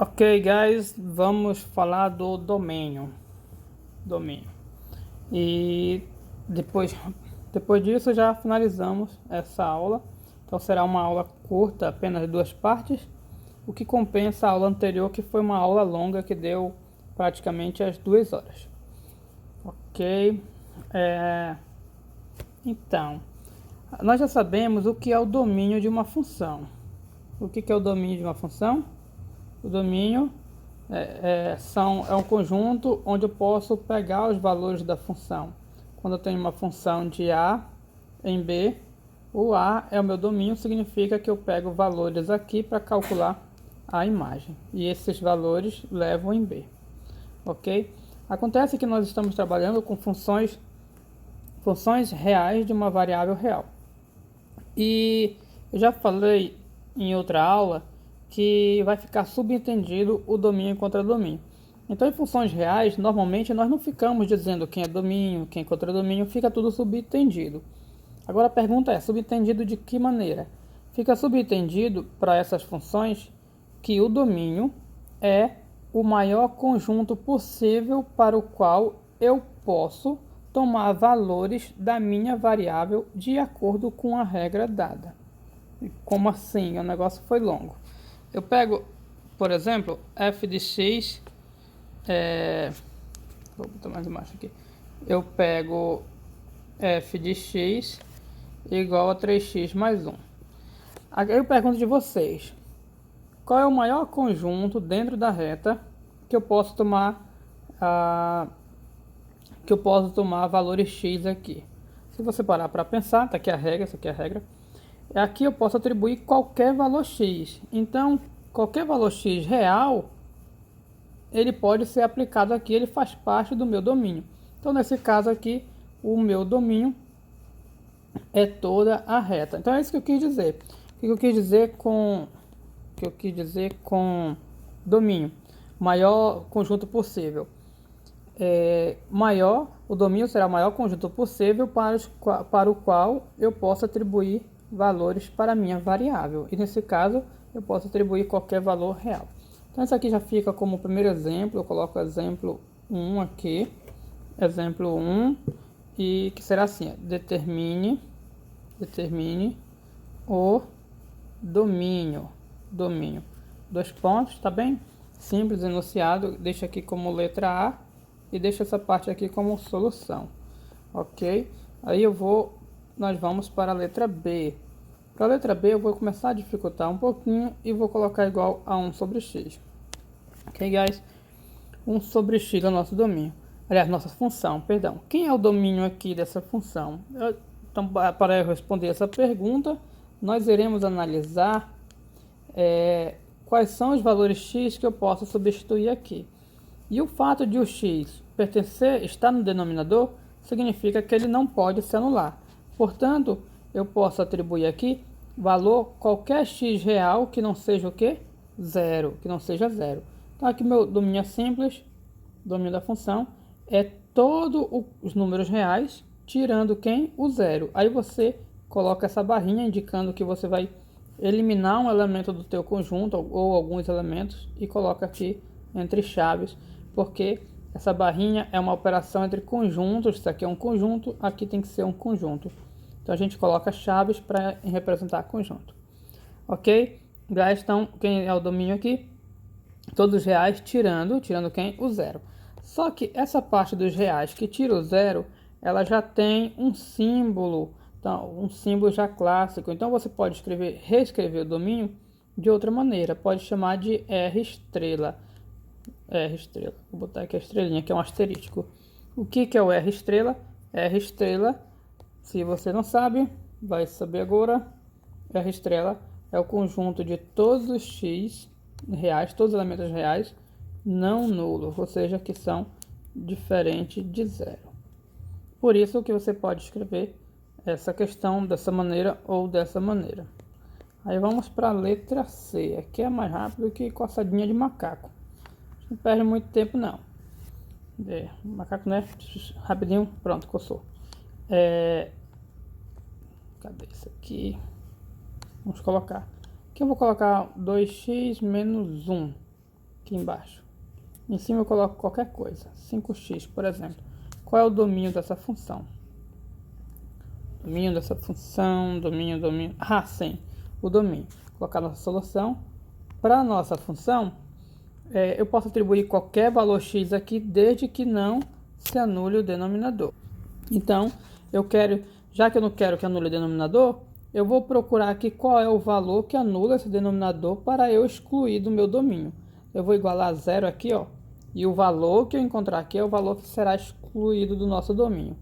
Ok, guys, vamos falar do domínio. E depois disso já finalizamos essa aula. Então será uma aula curta, apenas 2 partes, o que compensa a aula anterior, que foi uma aula longa que deu praticamente as 2 horas. Ok, então nós já sabemos o que é o domínio de uma função. O que é o domínio de uma função? O domínio é um conjunto onde eu posso pegar os valores da função. Quando eu tenho uma função de A em B, o A é o meu domínio, significa que eu pego valores aqui para calcular a imagem. E esses valores levam em B. Ok? Acontece que nós estamos trabalhando com funções reais de uma variável real. E eu já falei em outra aula que vai ficar subentendido o domínio contra domínio. Então, em funções reais, normalmente nós não ficamos dizendo quem é domínio, quem é contra domínio, fica tudo subentendido. Agora a pergunta é, subentendido de que maneira? Fica subentendido para essas funções que o domínio é o maior conjunto possível para o qual eu posso tomar valores da minha variável de acordo com a regra dada. Como assim? O negócio foi longo. Eu pego, por exemplo, f de x, vou botar mais embaixo aqui. Eu pego f de x igual a 3x mais 1. Aí eu pergunto de vocês, qual é o maior conjunto dentro da reta que eu posso tomar valores x aqui? Se você parar para pensar, tá aqui a regra, essa aqui é a regra. Aqui eu posso atribuir qualquer valor x. Então, qualquer valor x real, ele pode ser aplicado aqui, ele faz parte do meu domínio. Então, nesse caso aqui, o meu domínio é toda a reta. Então, é isso que eu quis dizer. O que eu quis dizer com domínio? Maior conjunto possível. O domínio será o maior conjunto possível para o qual eu posso atribuir valores para a minha variável. E nesse caso, eu posso atribuir qualquer valor real. Então, isso aqui já fica como primeiro exemplo. Eu coloco exemplo 1 aqui. Exemplo 1. E que será assim: determine o domínio. 2 pontos, tá bem? Simples, enunciado. Deixa aqui como letra A e deixa essa parte aqui como solução. Ok? Aí nós vamos para a letra B. Para a letra B eu vou começar a dificultar um pouquinho e vou colocar igual a 1 sobre x. Ok, guys? 1 sobre x é o nosso domínio. Aliás, nossa função, perdão. Quem é o domínio aqui dessa função? Então, para eu responder essa pergunta, nós iremos analisar quais são os valores x que eu posso substituir aqui. E o fato de o x estar no denominador, significa que ele não pode se anular. Portanto, eu posso atribuir aqui valor qualquer x real que não seja o quê? Zero, que não seja zero. Então aqui meu domínio é simples, domínio da função é todos os números reais, tirando quem? O zero. Aí você coloca essa barrinha indicando que você vai eliminar um elemento do teu conjunto ou alguns elementos e coloca aqui entre chaves, porque essa barrinha é uma operação entre conjuntos. Isso aqui é um conjunto, aqui tem que ser um conjunto. Então a gente coloca chaves para representar conjunto. Ok? Então, quem é o domínio aqui? Todos os reais tirando quem? O zero. Só que essa parte dos reais que tira o zero, ela já tem um símbolo, então, um símbolo já clássico. Então você pode reescrever o domínio de outra maneira. Pode chamar de R estrela. R estrela. Vou botar aqui a estrelinha, que é um asterístico. O que é o R estrela? R estrela, se você não sabe, vai saber agora. R estrela é o conjunto de todos os x reais, todos os elementos reais não nulos, ou seja, que são diferentes de zero. Por isso que você pode escrever essa questão dessa maneira ou dessa maneira. Aí vamos para a letra C. Aqui é mais rápido que coçadinha de macaco. Não perde muito tempo não. Macaco, né? Rapidinho, pronto, coçou. Cadê isso aqui? Vamos colocar. Aqui eu vou colocar 2x menos 1. aqui embaixo. Em cima eu coloco qualquer coisa, 5x, por exemplo. Qual é o domínio dessa função? Domínio dessa função, domínio. Ah, sim, o domínio. Vou colocar nossa solução. Para a nossa função, eu posso atribuir qualquer valor x aqui, desde que não se anule o denominador. Então, já que eu não quero que anule o denominador, eu vou procurar aqui qual é o valor que anula esse denominador para eu excluir do meu domínio. Eu vou igualar a zero aqui, ó. E o valor que eu encontrar aqui é o valor que será excluído do nosso domínio.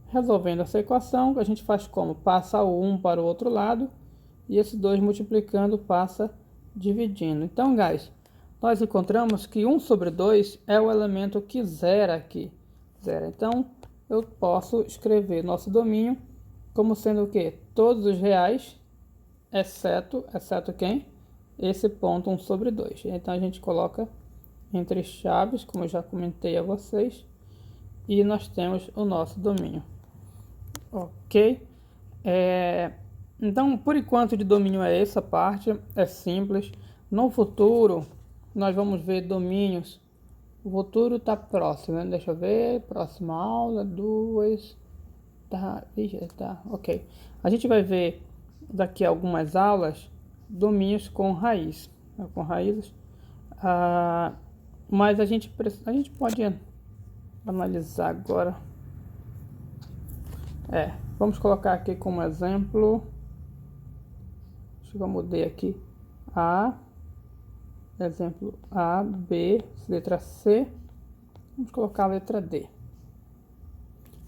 Resolvendo essa equação, a gente faz como? Passa o 1 para o outro lado e esse 2 multiplicando passa dividindo. Então, guys, nós encontramos que 1 sobre 2 é o elemento que zera aqui. Zera. Então, eu posso escrever nosso domínio como sendo o quê? Todos os reais, exceto quem? Esse ponto 1 sobre 2. Então, a gente coloca entre chaves, como eu já comentei a vocês, e nós temos o nosso domínio. Ok? Então, por enquanto, de domínio é essa parte, é simples. No futuro, nós vamos ver domínios. O futuro está próximo, né? Deixa eu ver, próxima aula, 2, tá, ok. A gente vai ver daqui a algumas aulas domínios com raiz, né? Com raízes. Mas a gente pode analisar agora. Vamos colocar aqui como exemplo. Deixa eu mudar aqui. Exemplo A, B, letra C. Vamos colocar a letra D.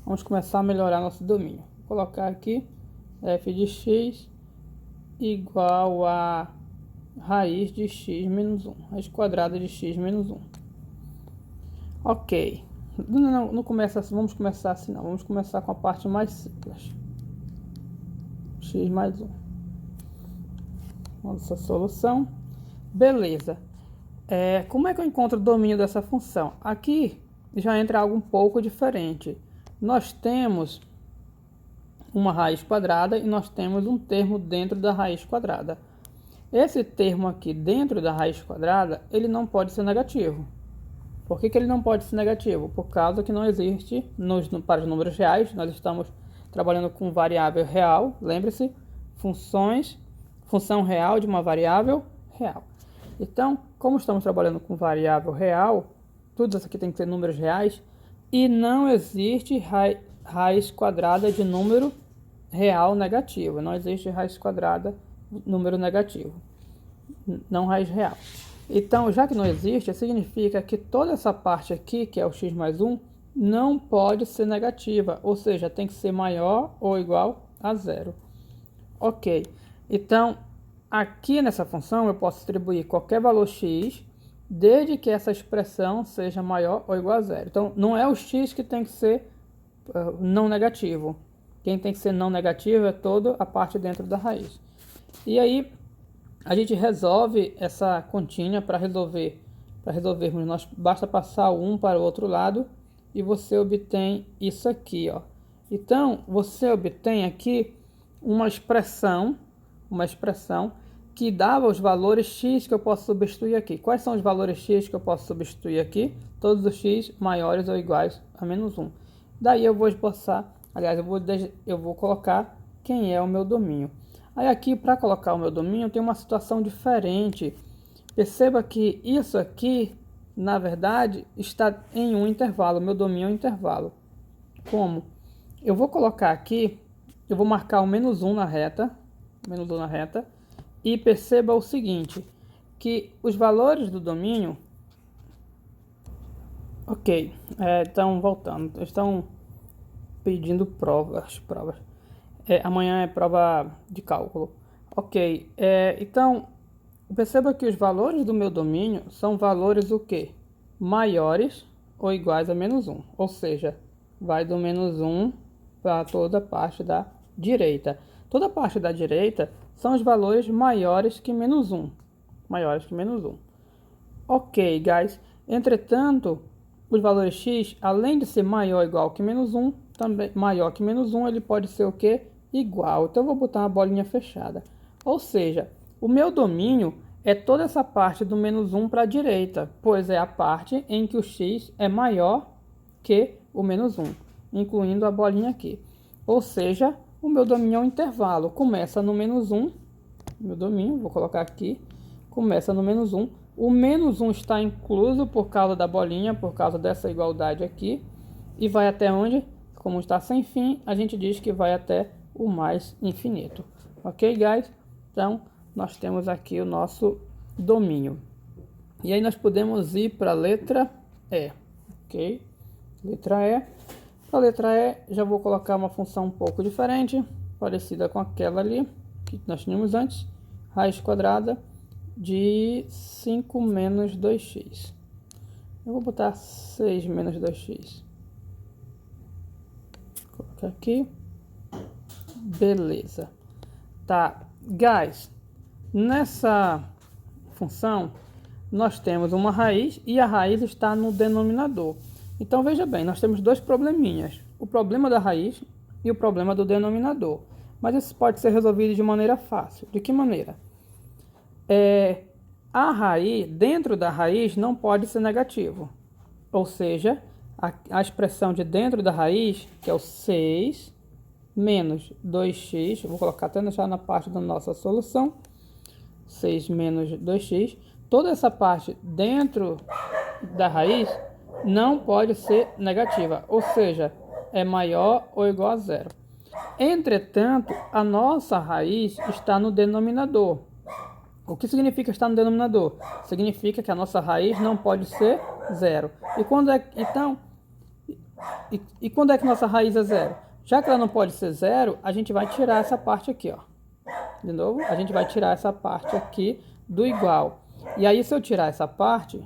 Vamos começar a melhorar nosso domínio. Vou colocar aqui f de x igual a raiz de x menos 1. Raiz quadrada de x menos 1. Ok. Não começa assim, vamos começar assim não. Vamos começar com a parte mais simples. X mais 1. Nossa solução. Beleza. Como é que eu encontro o domínio dessa função? Aqui já entra algo um pouco diferente. Nós temos uma raiz quadrada e nós temos um termo dentro da raiz quadrada. Esse termo aqui dentro da raiz quadrada, ele não pode ser negativo. Por que ele não pode ser negativo? Por causa que não existe, para os números reais, nós estamos trabalhando com variável real. Lembre-se, função real de uma variável real. Então, como estamos trabalhando com variável real, tudo isso aqui tem que ter números reais, e não existe raiz quadrada de número real negativo. Não existe raiz quadrada de número negativo, não raiz real. Então, já que não existe, significa que toda essa parte aqui, que é o x mais 1, não pode ser negativa, ou seja, tem que ser maior ou igual a zero. Ok, então, aqui nessa função eu posso atribuir qualquer valor x, desde que essa expressão seja maior ou igual a zero. Então, não é o x que tem que ser não negativo. Quem tem que ser não negativo é toda a parte dentro da raiz. E aí, a gente resolve essa continha para resolvermos. Basta passar o 1 para o outro lado e você obtém isso aqui, ó. Então, você obtém aqui uma expressão que dava os valores x que eu posso substituir aqui. Quais são os valores x que eu posso substituir aqui? Todos os x maiores ou iguais a menos 1. Daí eu vou esboçar, aliás, eu vou colocar quem é o meu domínio. Aí aqui, para colocar o meu domínio, tem uma situação diferente. Perceba que isso aqui, na verdade, está em um intervalo. Meu domínio é um intervalo. Como? Eu vou colocar aqui, eu vou marcar o menos 1 na reta, e perceba o seguinte, que os valores do domínio... Ok, então voltando, estão pedindo provas. Amanhã é prova de cálculo. Ok, então perceba que os valores do meu domínio são valores o quê? Maiores ou iguais a menos 1. Ou seja, vai do menos 1 para toda a parte da direita. Toda a parte da direita são os valores maiores que menos 1. Ok, guys. Entretanto, os valores x, além de ser maior ou igual que menos 1, também maior que menos 1, ele pode ser o quê? Igual. Então, eu vou botar uma bolinha fechada. Ou seja, o meu domínio é toda essa parte do menos 1 para a direita, pois é a parte em que o x é maior que o menos 1, incluindo a bolinha aqui. Ou seja, o meu domínio é um intervalo, começa no menos 1, meu domínio, vou colocar aqui, começa no menos 1. O menos 1 está incluso por causa da bolinha, por causa dessa igualdade aqui, e vai até onde? Como está sem fim, a gente diz que vai até o mais infinito. Ok, guys? Então, nós temos aqui o nosso domínio. E aí nós podemos ir para a letra E, ok? Letra E. Para a letra E, já vou colocar uma função um pouco diferente, parecida com aquela ali, que nós tínhamos antes. Raiz quadrada de 5 menos 2x. Eu vou botar 6 menos 2x. Vou colocar aqui. Beleza. Tá, guys, nessa função nós temos uma raiz e a raiz está no denominador. Então veja bem, nós temos dois probleminhas, o problema da raiz e o problema do denominador. Mas isso pode ser resolvido de maneira fácil. De que maneira? A raiz, dentro da raiz não pode ser negativo. Ou seja, a expressão de dentro da raiz, que é o 6 menos 2x, vou colocar até deixar na parte da nossa solução, 6 menos 2x, toda essa parte dentro da raiz não pode ser negativa, ou seja, é maior ou igual a zero. Entretanto, a nossa raiz está no denominador. O que significa estar no denominador? Significa que a nossa raiz não pode ser zero. E quando é, então, quando é que nossa raiz é zero? Já que ela não pode ser zero, a gente vai tirar essa parte aqui, ó. De novo, a gente vai tirar essa parte aqui do igual. E aí, se eu tirar essa parte,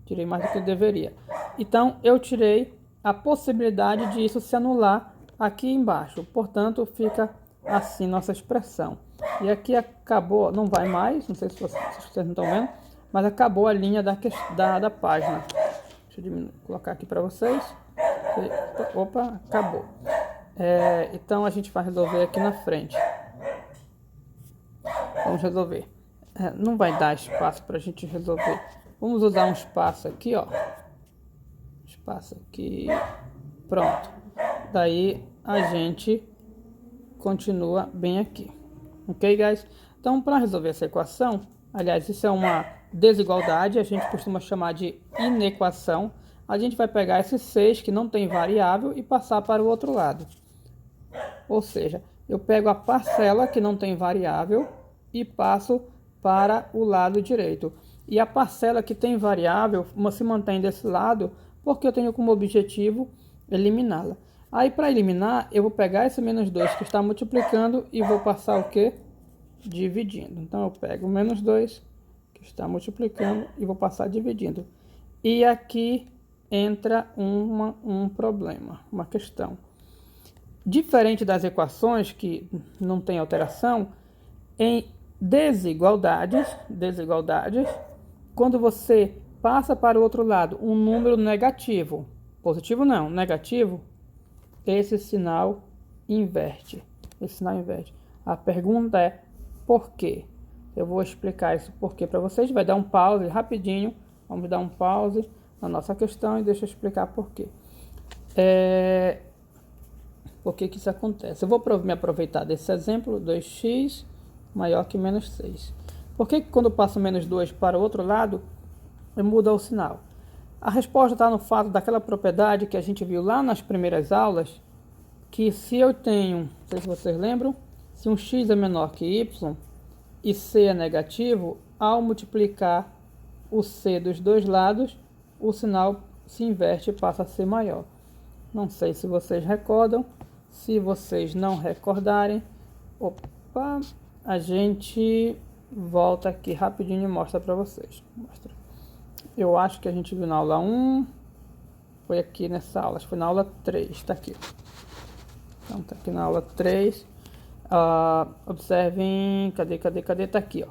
tirei mais do que eu deveria. Então, eu tirei a possibilidade de isso se anular aqui embaixo. Portanto, fica assim nossa expressão. E aqui acabou, não vai mais, não sei se vocês não estão vendo, mas acabou a linha da página. Deixa eu colocar aqui para vocês. Opa, acabou. Então a gente vai resolver aqui na frente. Vamos resolver. Não vai dar espaço para a gente resolver. Vamos usar um espaço aqui, ó. Espaço aqui. Pronto. Daí a gente continua bem aqui. Ok, guys? Então, para resolver essa equação, aliás, isso é uma desigualdade, a gente costuma chamar de inequação. A gente vai pegar esse 6 que não tem variável e passar para o outro lado. Ou seja, eu pego a parcela que não tem variável e passo para o lado direito. E a parcela que tem variável se mantém desse lado porque eu tenho como objetivo eliminá-la. Aí, para eliminar, eu vou pegar esse menos 2 que está multiplicando e vou passar o quê? Dividindo. Então, eu pego o menos 2 que está multiplicando e vou passar dividindo. E aqui entra um problema, uma questão. Diferente das equações, que não tem alteração, em desigualdades, quando você passa para o outro lado um número negativo, positivo não, negativo, esse sinal inverte. A pergunta é por quê? Eu vou explicar isso porquê para vocês. Vai dar um pause rapidinho. Vamos dar um pause na nossa questão e deixa eu explicar por quê. Por que isso acontece? Eu vou me aproveitar desse exemplo, 2x maior que menos 6. Por que quando eu passo menos 2 para o outro lado, muda o sinal? A resposta está no fato daquela propriedade que a gente viu lá nas primeiras aulas, que se eu tenho, não sei se vocês lembram, se um x é menor que y e c é negativo, ao multiplicar o c dos dois lados, o sinal se inverte e passa a ser maior. Não sei se vocês recordam. Se vocês não recordarem, a gente volta aqui rapidinho e mostra para vocês. Eu acho que a gente viu na aula 1, foi aqui nessa aula, acho que foi na aula 3, está aqui. Então, tá aqui na aula 3. Observem, cadê? Tá aqui, ó.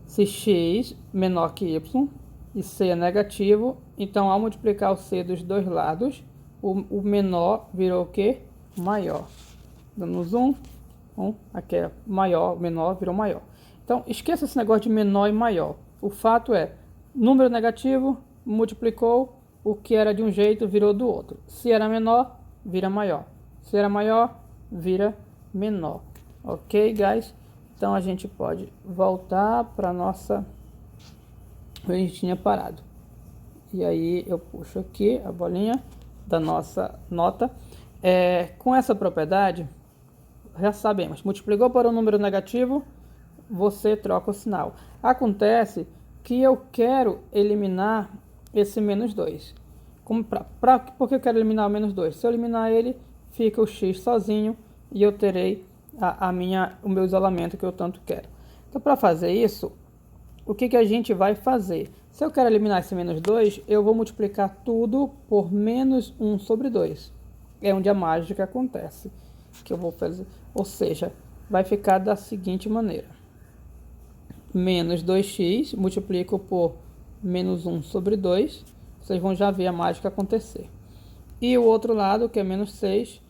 Se x menor que y e c é negativo, então ao multiplicar o c dos dois lados, o menor virou o quê? Maior. Dando zoom. Aqui é maior, menor virou maior. Então, esqueça esse negócio de menor e maior. O fato é, número negativo multiplicou, o que era de um jeito virou do outro. Se era menor, vira maior. Se era maior, vira menor. Ok, guys? Então, a gente pode voltar para nossa... a gente tinha parado. E aí, eu puxo aqui a bolinha da nossa nota. Com essa propriedade, já sabemos, multiplicou por um número negativo, você troca o sinal. Acontece que eu quero eliminar esse menos 2. Por que eu quero eliminar o menos 2? Se eu eliminar ele, fica o x sozinho e eu terei o meu isolamento que eu tanto quero. Então, para fazer isso, o que a gente vai fazer? Se eu quero eliminar esse menos 2, eu vou multiplicar tudo por menos 1 sobre 2. É onde a mágica acontece. Que eu vou fazer. Ou seja, vai ficar da seguinte maneira. Menos 2x, multiplico por menos 1 sobre 2. Vocês vão já ver a mágica acontecer. E o outro lado, que é menos 6,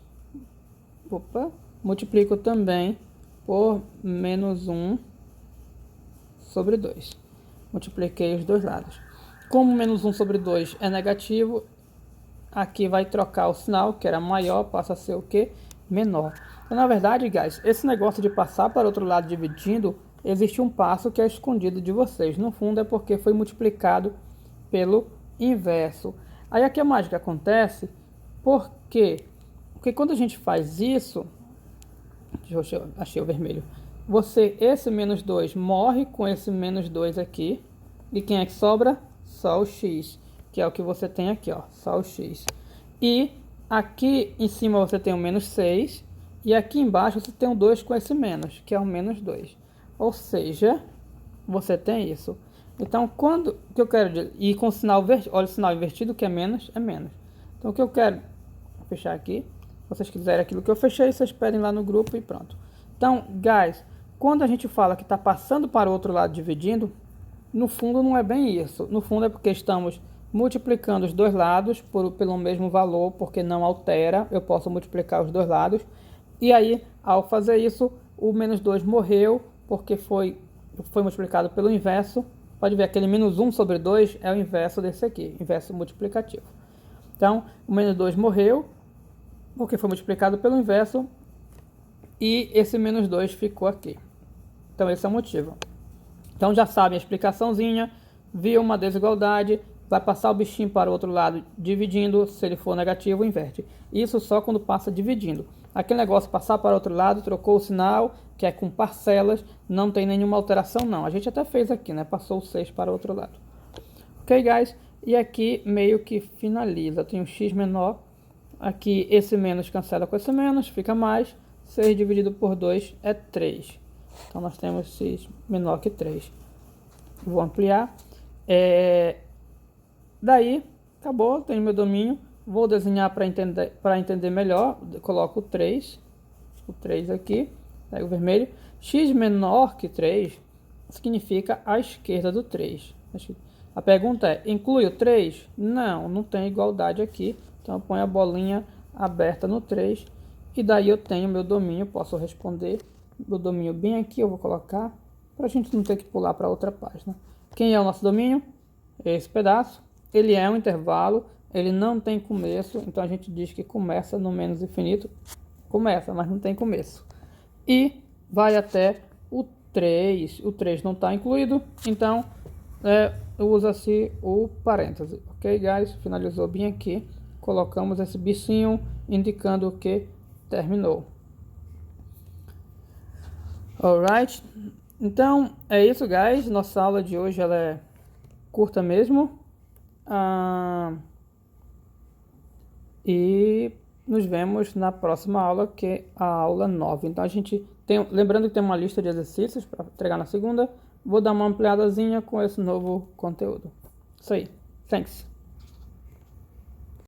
multiplico também por menos 1 sobre 2. Multipliquei os dois lados. Como menos 1 sobre 2 é negativo, aqui vai trocar o sinal, que era maior, passa a ser o quê? Menor. Então, na verdade, guys, esse negócio de passar para o outro lado dividindo, existe um passo que é escondido de vocês. No fundo, é porque foi multiplicado pelo inverso. Aí aqui a mágica acontece, porque quando a gente faz isso, achei o vermelho, esse menos 2 morre com esse menos 2 aqui, e quem é que sobra? Só o x, que é o que você tem aqui, ó, só o x. E aqui em cima você tem o menos 6, e aqui embaixo você tem um 2 com esse menos, que é o menos 2. Ou seja, você tem isso. Então, quando que eu quero dizer, e com o sinal olha o sinal invertido, que é menos, é menos. Então, o que eu quero, vou fechar aqui. Se vocês quiserem aquilo que eu fechei, vocês pedem lá no grupo e pronto. Então, guys, quando a gente fala que está passando para o outro lado dividindo, no fundo não é bem isso. No fundo é porque estamos multiplicando os dois lados pelo mesmo valor, porque não altera. Eu posso multiplicar os dois lados. E aí, ao fazer isso, o menos 2 morreu, porque foi multiplicado pelo inverso. Pode ver, aquele menos 1 sobre 2 é o inverso desse aqui, inverso multiplicativo. Então, o menos 2 morreu, porque foi multiplicado pelo inverso, e esse menos 2 ficou aqui. Então, esse é o motivo. Então, já sabem a explicaçãozinha, viu uma desigualdade, vai passar o bichinho para o outro lado dividindo, se ele for negativo, inverte. Isso só quando passa dividindo. Aquele negócio passar para o outro lado, trocou o sinal, que é com parcelas, não tem nenhuma alteração não. A gente até fez aqui, né? Passou o 6 para o outro lado. Ok, guys? E aqui meio que finaliza. Tem um x menor. Aqui esse menos cancela com esse menos, fica mais. 6 dividido por 2 é 3. Então nós temos x menor que 3. Vou ampliar. Daí, acabou, tenho meu domínio. Vou desenhar para entender melhor. Coloco o 3 aqui. Pego o vermelho. X menor que 3 significa a esquerda do 3. A pergunta é, inclui o 3? Não, não tem igualdade aqui. Então eu ponho a bolinha aberta no 3. E daí eu tenho meu domínio, posso responder. Meu domínio bem aqui eu vou colocar, para a gente não ter que pular para outra página. Quem é o nosso domínio? Esse pedaço. Ele é um intervalo, ele não tem começo, então a gente diz que começa no menos infinito. Começa, mas não tem começo. E vai até o 3. O 3 não está incluído, então usa-se o parêntese. Ok, guys? Finalizou bem aqui. Colocamos esse bichinho indicando que terminou. Alright? Então, é isso, guys. Nossa aula de hoje ela é curta mesmo. E nos vemos na próxima aula, que é a aula 9. Então, a gente tem... Lembrando que tem uma lista de exercícios para entregar na segunda. Vou dar uma ampliadazinha com esse novo conteúdo. Isso aí. Thanks.